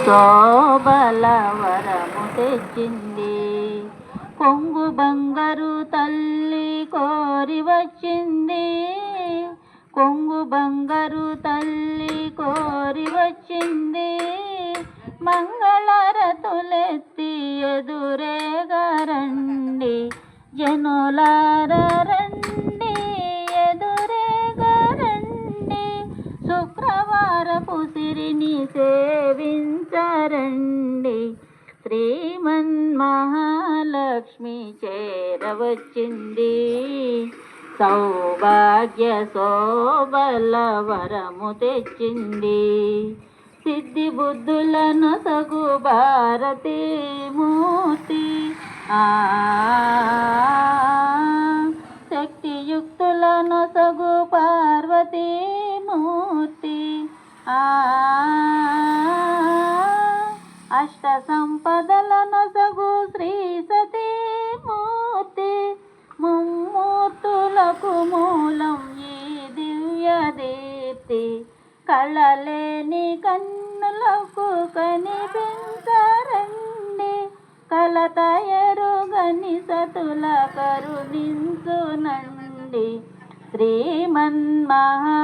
శోభల వరము తెచ్చింది. కొంగు బంగారు తల్లి కోరి వచ్చింది. కొంగు బంగారు తల్లి కోరి వచ్చింది. మంగళరతులెత్తి ఎదురేగా రండి, జనులార రండి, ఎదురేగా రండి. శుక్రవారపు సిరిని సేవించరండి. శ్రీమన్మహాలక్ష్మి చేరవచ్చింది. సౌభాగ్య శోభల వరము తెచ్చింది. సిద్ధి బుద్ధులను సగు భారతీ మూర్తి, శక్తియుక్తులను సగు పార్వతీ మూర్తి, అష్ట సంపదలను సగు శ్రీ సతీ మూర్తి. ముమ్మూర్తులకు మూలం ఈ దివ్య దీప్తి. కళలేని కన్నులకు కనిపించరండి, కలత ఎరుగని సతుల కరుణించునండి. శ్రీమన్మహా